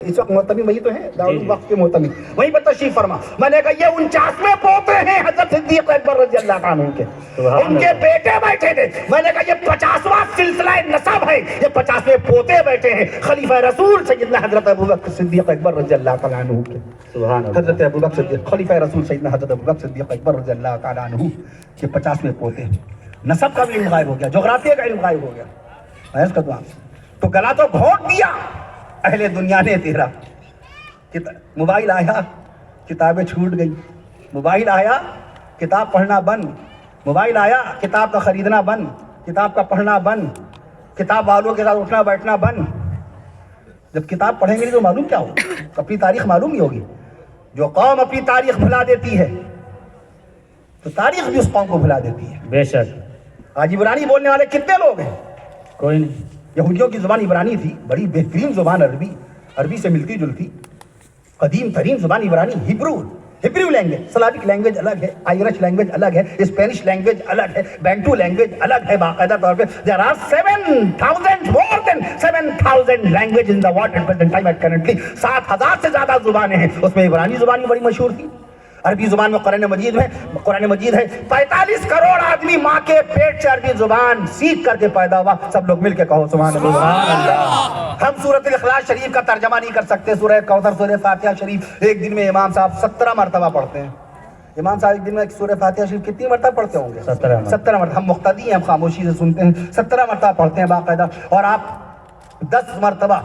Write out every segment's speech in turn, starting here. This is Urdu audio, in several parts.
اس وقت محتمی وہی تو ہیں دارالوقف کے محتمی، وہیں پر تشریف فرما. میں نے کہا یہ 49ویں پوتے ہیں حضرت صدیق اکبر رضی اللہ عنہ کے، ان کے بیٹے بیٹھے تھے. میں نے کہا یہ 50واں سلسلہ نسب ہے، یہ 50ویں پوتے بیٹھے ہیں خلیفہ رسول سیدنا حضرت ابوبکر صدیق اکبر رضی اللہ تعالیٰ عنہ کے. حضرت ابوبکر صدیق خلیفہ رسول سیدنا حضرت ابوبکر صدیق اکبر رضی اللہ تعالیٰ عنہ کے 50ویں پوتے ہیں. نسب کا بھی علم غائب ہو گیا، جغرافیہ کا علم غائب ہو گیا. عرض کرتا ہوں تو گلا تو گھونٹ دیا اہل دنیا نے تیرا. موبائل آیا کتابیں چھوٹ گئی، موبائل آیا کتاب پڑھنا بند، موبائل آیا کتاب کا خریدنا بند، کتاب کا پڑھنا بند، کتاب والوں کے ساتھ اٹھنا بیٹھنا بند. جب کتاب پڑھیں گے تو معلوم کیا ہوگا؟ اپنی تاریخ معلوم ہی ہوگی. جو قوم اپنی تاریخ بھلا دیتی ہے تو تاریخ بھی اس قوم کو بھلا دیتی ہے. بے شک. آج عبرانی بولنے والے کتنے لوگ ہیں؟ کوئی نہیں. یہودیوں کی زبان عبرانی تھی، بڑی بہترین زبان عربی سے ملتی جلتی قدیم ترین زبان عبرانی. ہیبریو لینگویج، سلاوک لینگویج الگ ہے، آئرش لینگویج الگ ہے، اسپینش لینگویج الگ ہے، بینٹو لینگویج الگ ہے. باقاعدہ طور پہ there are 7,000 more than 7,000 languages in the world at present time at currently. 7,000 سے زیادہ زبانیں ہیں، اس میں عبرانی زبان بھی بڑی مشہور تھی. عربی زبان میں قرآن مجید ہے. 45 کروڑ آدمی ماں کے پیٹ سے عربی زبان سیکھ کر کے پیدا ہوا. سب لوگ مل کے کہو سبحان اللہ. ہم سورۃ الاخلاص شریف کا ترجمہ نہیں کر سکتے. سورہ کوثر، سورہ فاتحہ شریف ایک دن میں امام صاحب 17 مرتبہ پڑھتے ہیں. امام صاحب ایک دن میں سورہ فاتحہ شریف کتنی مرتبہ پڑھتے ہوں گے؟ 17 مرتبہ. ہم مقتدی ہیں، ہم خاموشی سے سنتے ہیں. 17 مرتبہ پڑھتے ہیں باقاعدہ. اور آپ 10 مرتبہ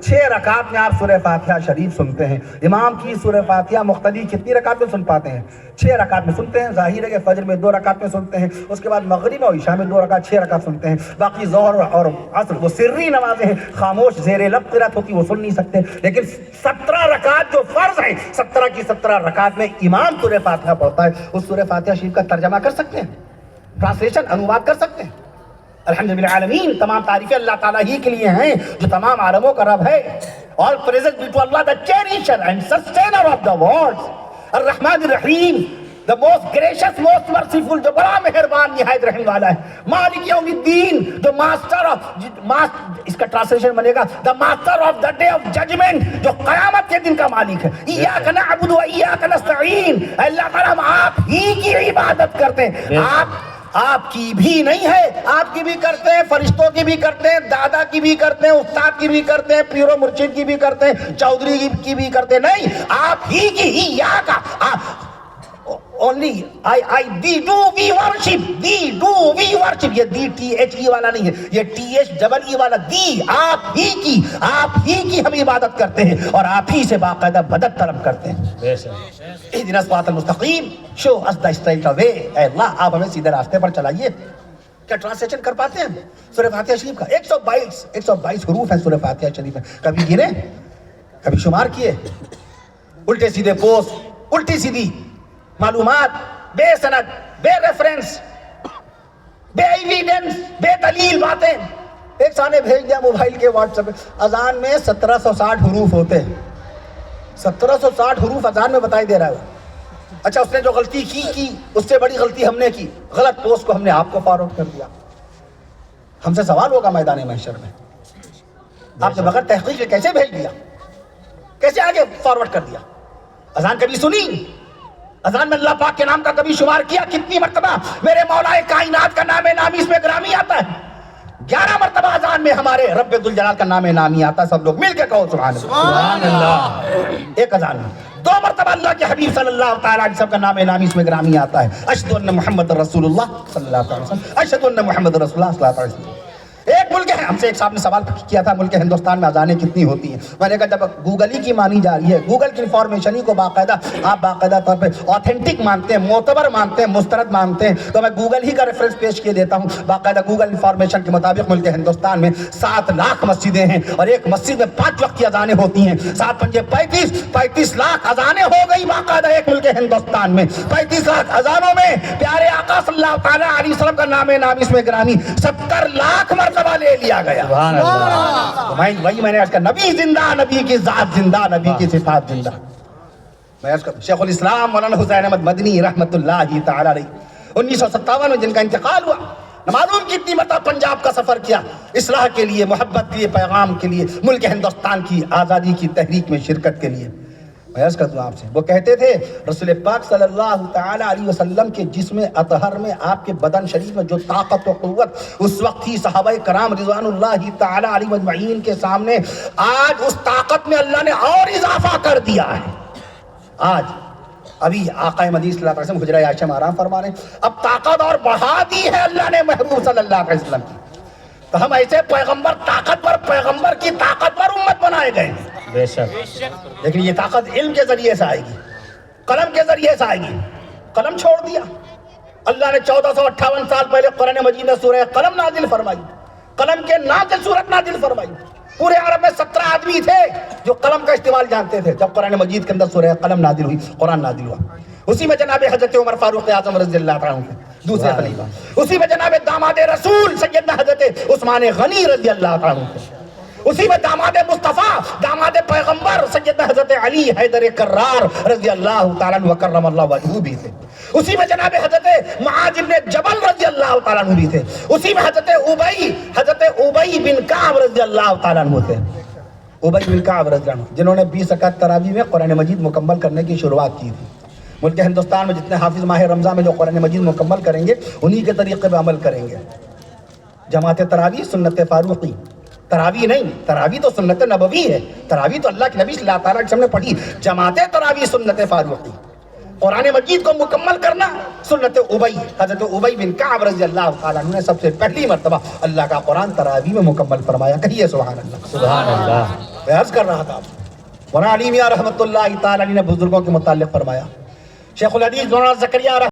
6 رکعت میں آپ سورہ فاتحہ شریف سنتے ہیں. امام کی سورہ فاتحہ مقتدی کتنی رکعت میں سن پاتے ہیں؟ 6 رکعت میں سنتے ہیں. ظاہر ہے کہ فجر میں 2 رکعت میں سنتے ہیں، اس کے بعد مغرب اور عشاء میں 2 رکعت، 6 رکعت سنتے ہیں. باقی ظہر اور عصر وہ سری نمازیں ہیں، خاموش زیر لب قرات ہوتی، وہ سن نہیں سکتے. لیکن 17 رکعت جو فرض ہیں، 17 کی 17 رکعت میں امام سورہ فاتحہ پڑھتا ہے. اس سورہ فاتحہ شریف کا ترجمہ کر سکتے ہیں، ٹرانسلیشن انواد کر سکتے ہیں. الحمد للہ العالمین. تمام تعریفیں اللہ تعالیٰ ہی کے لیے ہیں جو تمام عالموں کا رب ہے. All praises be to Allah, the cherisher and sustainer of the worlds. الرحمن الرحیم، the most gracious, most merciful، جو بڑا مہربان نہایت رحم والا ہے. مالک یوم الدین، جو ماسٹر آف، اس کا ٹرانسلیشن بنے گا the master of the day of judgment، جو قیامت کے دن کا مالک ہے. ایاک نعبد و ایاک نستعین. اللہ تعالیٰ ہم آپ ہی کی عبادت کرتے ہیں. آپ کی بھی نہیں ہے، آپ کی بھی کرتے ہیں، فرشتوں کی بھی کرتے ہیں، دادا کی بھی کرتے ہیں، استاد کی بھی کرتے ہیں، پیر و مرشد کی بھی کرتے ہیں، چودھری کی بھی کرتے ہیں. نہیں، آپ ہی کی ہی یا کا only we worship. یہ DTHE والا نہیں ہے، یہ THEE والا دی. آپ ہی کی ہم عبادت کرتے ہیں اور آپ ہی سے باقاعدہ مدد طلب کرتے ہیں. اہدنا الصراط المستقیم، show us the straight way. اے اللہ آپ ہمیں سیدھے راستے پر چلائیے. کیا ٹرانسلیشن کر پاتے ہیں سورہ فاتحہ شریف کا؟ 122 حروف ہیں سورہ فاتحہ شریف میں. کبھی گنے، کبھی شمار کیے؟ الٹے سیدھے پوسٹ، الٹی سیدھی معلومات، بے سند، بے ریفرنس، بے ایویڈنس، بے دلیل باتیں. ایک سانے بھیج دیا موبائل کے واٹس ایپ. اذان میں 1760 حروف ہوتے ہیں. 1760 حروف اذان میں بتائی دے رہا ہے. اچھا اس نے جو غلطی کی اس سے بڑی غلطی ہم نے کی، غلط پوسٹ کو ہم نے آپ کو فارورڈ کر دیا. ہم سے سوال ہوگا میدان محشر میں، آپ نے بغیر تحقیق کے کیسے بھیج دیا، کیسے آگے فارورڈ کر دیا؟ اذان کبھی سنی؟ اذان میں اللہ پاک کے نام کا کبھی شمار کیا؟ کتنی مرتبہ میرے مولا کائنات کا نام نامی اس میں گرامی آتا ہے؟ 11 مرتبہ اذان میں ہمارے رب ذوالجلال کا نام نامی آتا ہے. سب لوگ مل کے کہو سبحان اللہ. ایک اذان میں 2 مرتبہ اللہ کے حبیب صلی اللہ تعالیٰ علیہ وسلم کا نام نامی اس میں گرامی آتا ہے. اشہد ان محمد رسول اللہ صلی اللہ علیہ وسلم، اشہد ان محمد رسول اللہ صلی اللہ علیہ وسلم. ایک ملک ہے، ہم سے ایک صاحب نے سوال کیا تھا ملک ہندوستان میں اذانیں کتنی ہوتی ہیں؟ میں نے کہا جب گوگل ہی کی مانی جا رہی ہے، گوگل کی انفارمیشن ہی کو باقاعدہ آپ باقاعدہ طور پہ آتھینٹک مانتے ہیں، معتبر مانتے ہیں، مستند مانتے ہیں، تو میں گوگل ہی کا ریفرنس پیش کیے دیتا ہوں. باقاعدہ گوگل انفارمیشن کے مطابق ملک ہندوستان میں 7 لاکھ مسجدیں ہیں اور ایک مسجد میں 5 وقت کی اذانیں ہوتی ہیں. 7 پنجے 35 لاکھ اذانیں ہو گئی باقاعدہ ایک ملک ہندوستان میں. 35 لاکھ اذانوں میں پیارے آقا صلی اللہ تعالیٰ علیہ وسلم کا نام نامی اس میں گرامی 70 لاکھ مرتبہ لے لیا گیا. وہی میں نے آج کہا نبی زندہ، نبی کی ذات زندہ، نبی کی صفات زندہ. میں آج کہا شیخ الاسلام مولانا حسین احمد مدنی رحمت اللہ تعالی علیہ 1957 میں جن کا انتقال ہوا، نہ معلوم کتنی مرتبہ پنجاب کا سفر کیا، اصلاح کے لیے، محبت کے لیے، پیغام کے لیے، ملک ہندوستان کی آزادی کی تحریک میں شرکت کے لیے۔ میں عرض کرتا ہوں آپ سے، وہ کہتے تھے رسول پاک صلی اللہ تعالی علیہ وسلم کے جسم اطہر میں، آپ کے بدن شریف میں جو طاقت و قوت اس وقت تھی صحابہ کرام رضوان اللہ تعالی علیہ مجمعین کے سامنے، آج اس طاقت میں اللہ نے اور اضافہ کر دیا ہے۔ آج ابھی آقا مدینہ صلی اللہ علیہ وسلم حجرہ عائشہ میں آرام فرما رہے ہیں، اب طاقت اور بڑھا دی ہے اللہ نے محبوب صلی اللہ علیہ وسلم کی۔ تو ہم ایسے پیغمبر طاقتور، پیغمبر کی طاقتور امت بنائے گئے ہیں۔ بے شک لیکن یہ طاقت علم کے ذریعے سے آئے گی، قلم کے ذریعے سے آئے گی۔ قلم چھوڑ دیا اللہ نے، 1458 سال پہلے قرآن مجید میں سورہ قلم نازل فرمائی، قلم کے نازل سورت نازل فرمائی۔ پورے عرب میں 17 آدمی تھے جو قلم کا استعمال جانتے تھے جب قرآن مجید کے اندر سورہ قلم نازل ہوئی، قرآن نازل ہوا۔ اسی میں جناب حضرت عمر فاروق اعظم رضی اللہ عنہ تھے، دوسرے خلیفہ۔ اسی میں جناب داماد رسول سیدنا حضرت عثمان غنی رضی اللہ عنہ تھے۔ اسی میں داماد مصطفیٰ، داماد پیغمبر سیدنا حضرت علی حیدر کرار رضی اللہ تعالیٰ عنہ وکرم اللہ وجہہ بھی تھے۔ اسی میں جناب حضرت معاذ بن جبل رضی اللہ تعالیٰ عنہ بھی تھے۔ اسی میں حضرت ابی بن کعب رضی اللہ تعالیٰ عنہ تھے۔ ابی بن کعب رضی اللہ عنہ جنہوں نے 20 رکعت تراویح میں قرآن مجید مکمل کرنے کی شروعات کی تھی۔ ملک ہندوستان میں جتنے حافظ ماہ رمضان میں جو قرآن مجید مکمل کریں گے انہی کے طریقے پہ عمل کریں گے۔ جماعت تراویح سنت فاروقی، تراویح نہیں، تراویح تو سنت نبوی ہے، تراویح تو اللہ کے نبی صلی اللہ تعالیٰ علیہ وسلم نے پڑھی۔ جماعت تراویح سنت فاروقی، قرآن مجید کو مکمل کرنا سنت ابی، حضرت ابی بن کعب رضی اللہ تعالیٰ عنہ نے سب سے پہلی مرتبہ اللہ کا قرآن تراویح میں مکمل فرمایا۔ کہیے سبحان اللہ۔ سبحان اللہ۔ میں عرض کر رہا تھا مولانا علی میاں رحمۃ اللہ تعالیٰ علیہ نے بزرگوں کے متعلق فرمایا، شیخ الحدیث مولانا زکریا